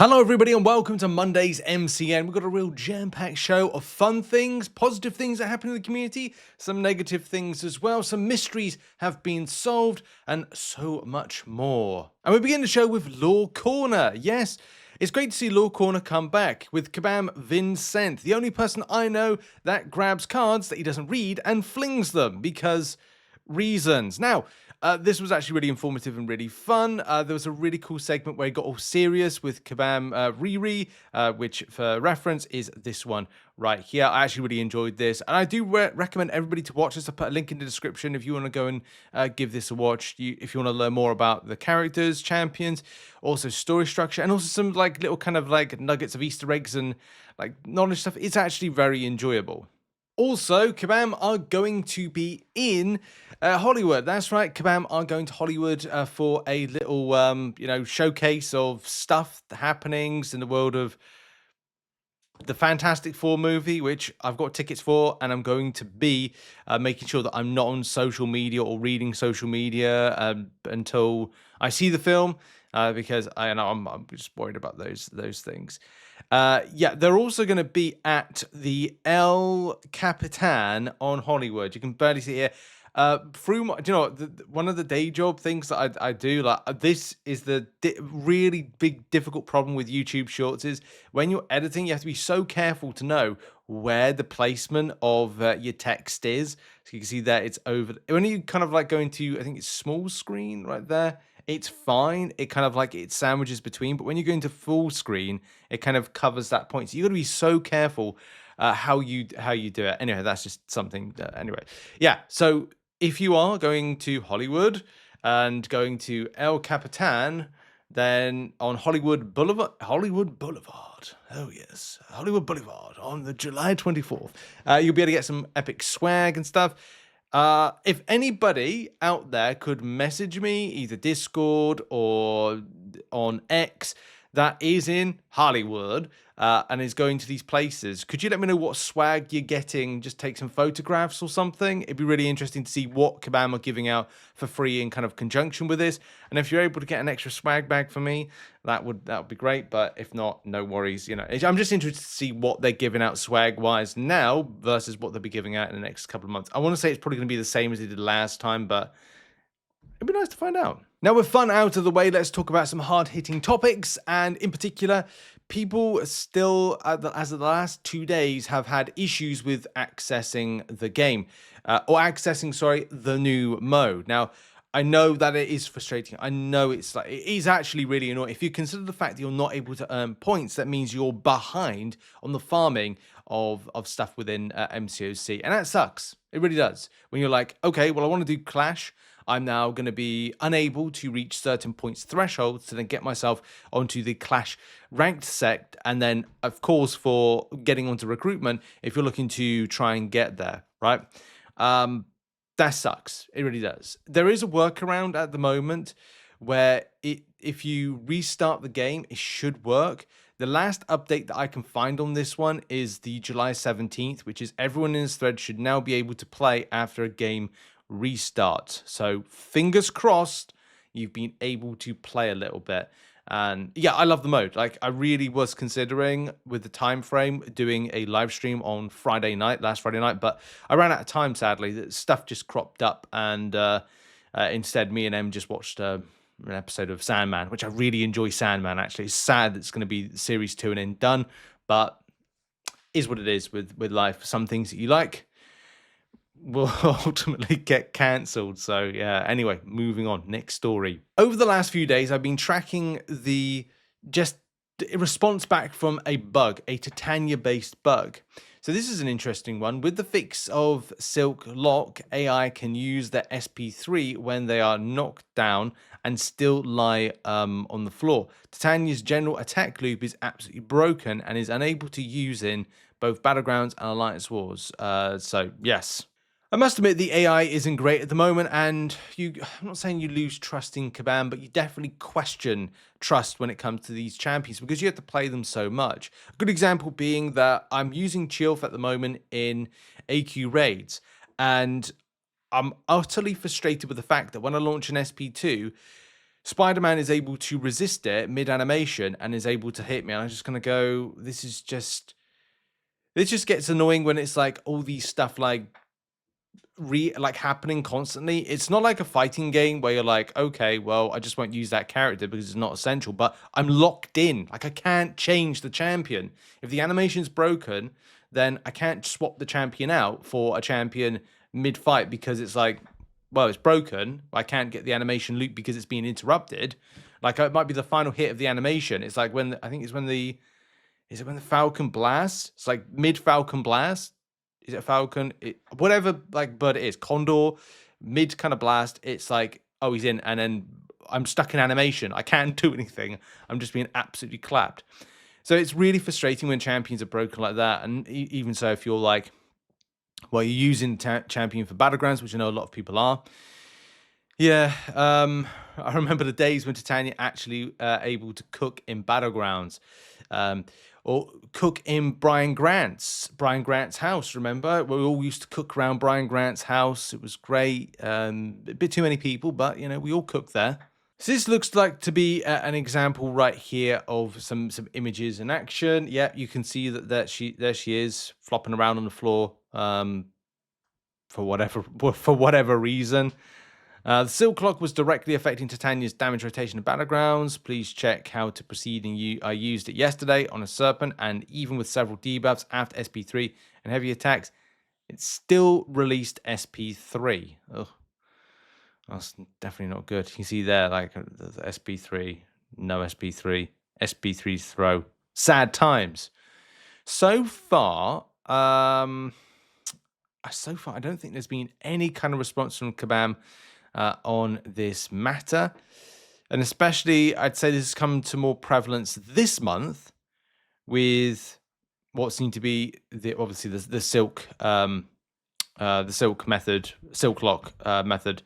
Hello everybody and welcome to Monday's MCN. We've got a real jam-packed show of fun things, positive things that happen in the community, some negative things as well, some mysteries have been solved, and so much more. And we begin the show with Lore Corner. Yes, it's great to see Lore Corner come back with Kabam Vincent, the only person I know that grabs cards that he doesn't read and flings them because reasons. Now, this was actually really informative and really fun. There was a really cool segment where he got all serious with Kabam Riri, which for reference is this one right here. I actually really enjoyed this, and I do recommend everybody to watch this. I'll put a link in the description if you want to go and give this a watch. If you want to learn more about the characters, champions, also story structure, and also some like little kind of like nuggets of Easter eggs and like knowledge stuff. It's actually very enjoyable. Also, Kabam are going to be in Hollywood. That's right, Kabam are going to Hollywood for a little, showcase of stuff, the happenings in the world of the Fantastic Four movie, which I've got tickets for, and I'm going to be making sure that I'm not on social media or reading social media until I see the film, because I'm just worried about those things. Yeah, they're also going to be at the El Capitan on Hollywood. You can barely see it here. Through my, one of the day job things that I do, like this is the really big difficult problem with YouTube Shorts is when you're editing, you have to be so careful to know where the placement of your text is. So you can see that it's over. When you kind of like go into, I think it's small screen right there. It's fine. It kind of like it sandwiches between, but when you go into full screen, it kind of covers that point. So you got to be so careful how you do it. Anyway, that's just something. Anyway, yeah. So if you are going to Hollywood and going to El Capitan, then on Hollywood Boulevard. Oh yes, Hollywood Boulevard on the July 24th. You'll be able to get some epic swag and stuff. If anybody out there could message me, either Discord or on X, that is in Hollywood and is going to these places, could you let me know what swag you're getting? Just take some photographs or something. It'd be really interesting to see what Kabam are giving out for free in kind of conjunction with this. And if you're able to get an extra swag bag for me, that would be great. But if not, no worries. I'm just interested to see what they're giving out swag wise now versus what they'll be giving out in the next couple of months. I want to say it's probably going to be the same as they did last time, but it'd be nice to find out. Now, with fun out of the way, let's talk about some hard-hitting topics. And in particular, people still, as of the last 2 days, have had issues with accessing the game. The new mode. Now, I know that it is frustrating. I know it is actually really annoying. If you consider the fact that you're not able to earn points, that means you're behind on the farming of stuff within MCOC. And that sucks. It really does. When you're like, okay, well, I want to do Clash. I'm now going to be unable to reach certain points thresholds to then get myself onto the Clash ranked sect. And then, of course, for getting onto recruitment, if you're looking to try and get there, right? That sucks. It really does. There is a workaround at the moment where if you restart the game, it should work. The last update that I can find on this one is the July 17th, which is everyone in this thread should now be able to play after a game restart. So fingers crossed you've been able to play a little bit. And yeah, I love the mode. Like, I really was considering with the time frame doing a live stream on last Friday night, but I ran out of time, sadly. The stuff just cropped up, and instead me and Em just watched an episode of Sandman, which I really enjoy. Sandman, actually. It's sad that it's going to be series 2 and then done, but is what it is with life. Some things that you like will ultimately get cancelled. So yeah, anyway, moving on. Next story. Over the last few days, I've been tracking the response back from a bug, a Titania-based bug. So this is an interesting one. With the fix of Silk Lock, AI can use their SP3 when they are knocked down and still lie on the floor. Titania's general attack loop is absolutely broken and is unable to use in both Battlegrounds and Alliance Wars. So yes. I must admit the AI isn't great at the moment, and I'm not saying you lose trust in Kabam, but you definitely question trust when it comes to these champions because you have to play them so much. A good example being that I'm using Chilf at the moment in AQ raids, and I'm utterly frustrated with the fact that when I launch an SP2, Spider-Man is able to resist it mid-animation and is able to hit me. And I'm just going to go, this just gets annoying when it's like all these stuff like happening constantly. It's not like a fighting game where you're like, okay, well, I just won't use that character because it's not essential, but I'm locked in. Like, I can't change the champion. If the animation's broken, then I can't swap the champion out for a champion mid-fight because it's like, well, it's broken. I can't get the animation loop because it's being interrupted. Like, it might be the final hit of the animation. It's like when, I think it's when the, is it when the Falcon blasts? It's like mid-Falcon blast. Is it Falcon? Whatever, like, bird it is. Condor, mid kind of blast. It's like, oh, he's in. And then I'm stuck in animation. I can't do anything. I'm just being absolutely clapped. So it's really frustrating when champions are broken like that. And even so, if you're like, well, you're using champion for Battlegrounds, which I know a lot of people are. Yeah, I remember the days when Titania actually able to cook in Battlegrounds. Or cook in Brian Grant's house, remember? We all used to cook around Brian Grant's house. It was great. A bit too many people, but, you know, we all cooked there. So this looks like to be an example right here of some images in action. Yeah, you can see that there she is flopping around on the floor for whatever reason. The Silk Clock was directly affecting Titania's damage rotation of Battlegrounds. Please check how to proceed. And I used it yesterday on a Serpent, and even with several debuffs after SP3 and heavy attacks, it still released SP3. Ugh. That's definitely not good. You can see there, like, the SP3, no SP3, SP3 throw. Sad times. So far, I don't think there's been any kind of response from Kabam on this matter. And especially, I'd say this has come to more prevalence this month with what seemed to be obviously the Silk Lock method.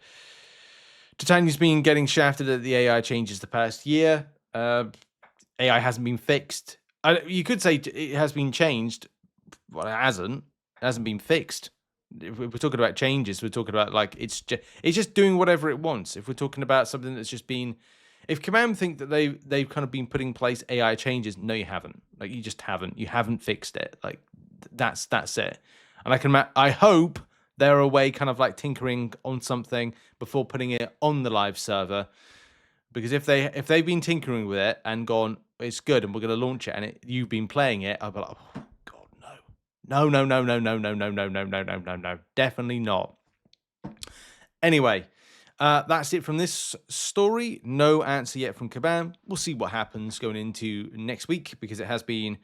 Titania's been getting shafted at the AI changes the past year. AI hasn't been fixed. You could say it has been changed. Well, it hasn't. It hasn't been fixed. If we're talking about changes, we're talking about, like, it's just doing whatever it wants. If we're talking about something that's just been, if Kabam think that they've kind of been putting in place AI changes, no, you haven't. Like, you just haven't. You haven't fixed it. Like, that's it. And I hope they're away kind of like tinkering on something before putting it on the live server, because if they've been tinkering with it and gone, it's good and we're going to launch it, and you've been playing it, I'll be like, oh god, no, definitely not. Anyway, that's it from this story. No answer yet from Kabam. We'll see what happens going into next week, because it has been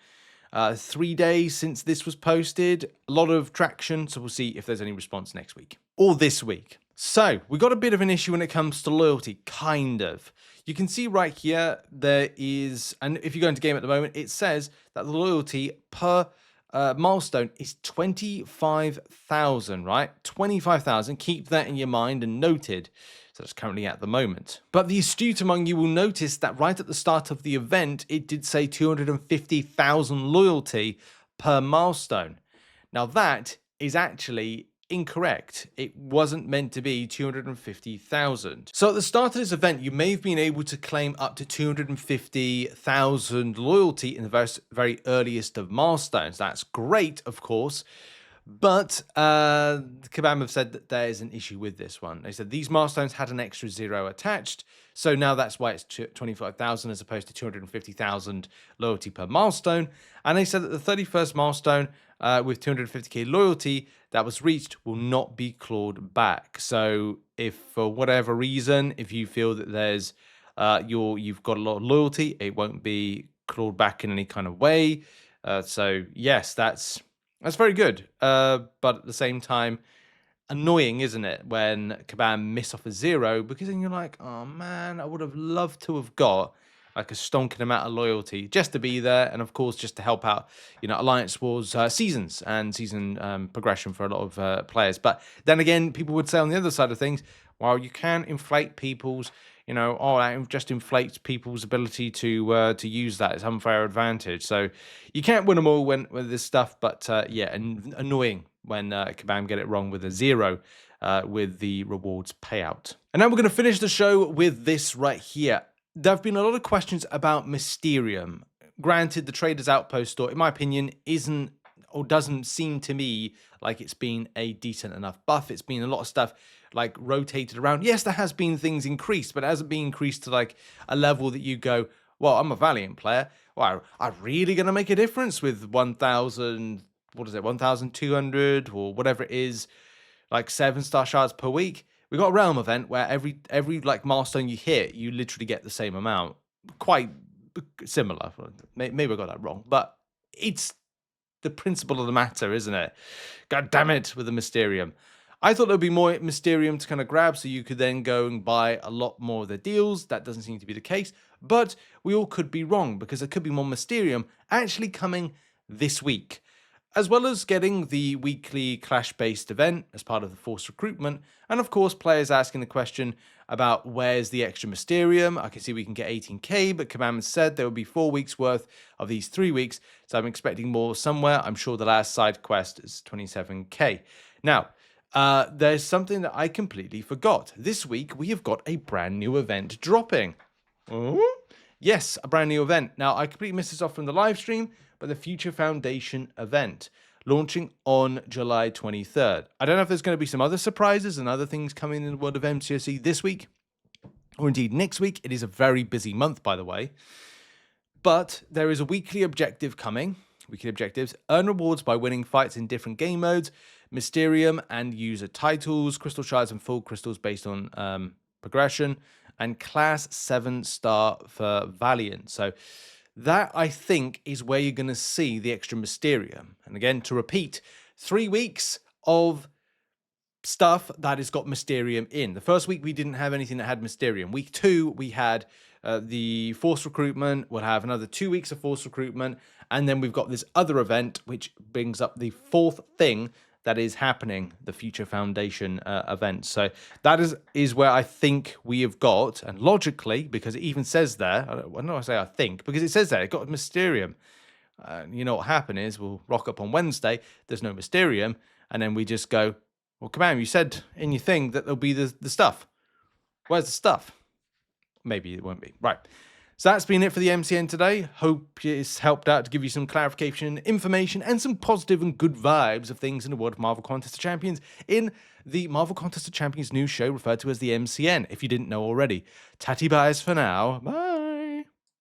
3 days since this was posted. A lot of traction, so we'll see if there's any response next week or this week. So we got a bit of an issue when it comes to loyalty, kind of. You can see right here there is, and if you go into game at the moment, it says that the loyalty per milestone is 25,000, right? 25,000. Keep that in your mind and noted. So that's currently at the moment. But the astute among you will notice that right at the start of the event, it did say 250,000 loyalty per milestone. Now that is actually incorrect. It wasn't meant to be 250,000. So at the start of this event, you may have been able to claim up to 250,000 loyalty in the very earliest of milestones. That's great, of course. But Kabam have said that there is an issue with this one. They said these milestones had an extra 0 attached. So now that's why it's 25,000 as opposed to 250,000 loyalty per milestone. And they said that the 31st milestone with 250k loyalty that was reached will not be clawed back. So if for whatever reason, if you feel that there's you've got a lot of loyalty, it won't be clawed back in any kind of way. So yes, that's very good. But at the same time, annoying, isn't it, when Kabam miss off a 0, because then you're like, oh man, I would have loved to have got like a stonking amount of loyalty just to be there, and of course just to help out, you know, Alliance Wars seasons and season progression for a lot of players. But then again, people would say on the other side of things, well, you can inflate people's, you know, oh, that just inflates people's ability to use that as unfair advantage. So you can't win them all with this stuff, but yeah, and annoying when Kabam get it wrong with a 0 with the rewards payout. And now we're going to finish the show with this right here. There have been a lot of questions about Mysterium. Granted, the Trader's Outpost store, in my opinion, isn't or doesn't seem to me like it's been a decent enough buff. It's been a lot of stuff like rotated around. Yes, there has been things increased, but it hasn't been increased to like a level that you go, well, I'm a Valiant player. Well, I'm really going to make a difference with 1,000, what is it, 1,200 or whatever it is, like 7-star shards per week. We got a Realm event where every like milestone you hit, you literally get the same amount. Quite similar. Maybe I got that wrong, but it's the principle of the matter, isn't it? God damn it, with the Mysterium. I thought there'd be more Mysterium to kind of grab, so you could then go and buy a lot more of the deals. That doesn't seem to be the case, but we all could be wrong, because there could be more Mysterium actually coming this week, as well as getting the weekly Clash-based event as part of the forced recruitment, and of course players asking the question about where's the extra Mysterium. I can see we can get 18k, but Kabam has said there will be 4 weeks worth of these 3 weeks, so I'm expecting more somewhere. I'm sure the last side quest is 27k. Now, there's something that I completely forgot. This week, we have got a brand new event dropping. Oh? Yes, a brand new event. Now, I completely missed this off from the live stream, but the Future Foundation event, launching on July 23rd. I don't know if there's going to be some other surprises and other things coming in the world of MCOC this week, or indeed next week. It is a very busy month, by the way. But there is a weekly objective coming. Weekly objectives: earn rewards by winning fights in different game modes, Mysterium and user titles, crystal shards and full crystals based on progression, and class 7-star for Valiant. So that, I think, is where you're going to see the extra Mysterium. And again, to repeat, 3 weeks of stuff that has got Mysterium in. The first week we didn't have anything that had Mysterium. Week 2 we had the forced recruitment. We'll have another 2 weeks of forced recruitment, and then we've got this other event which brings up the 4th thing that is happening, the Future Foundation event. So that is where I think we have got, and logically, because it even says there, I don't know, I say I think, because it says there, it got Mysterium. You know what happened is, we'll rock up on Wednesday, there's no Mysterium, and then we just go, well, Kabam, you said in your thing that there'll be the stuff. Where's the stuff? Maybe it won't be. Right. So that's been it for the MCN today. Hope it's helped out to give you some clarification, information, and some positive and good vibes of things in the world of Marvel Contest of Champions in the Marvel Contest of Champions news show referred to as the MCN, if you didn't know already. Tatty buys for now. Bye.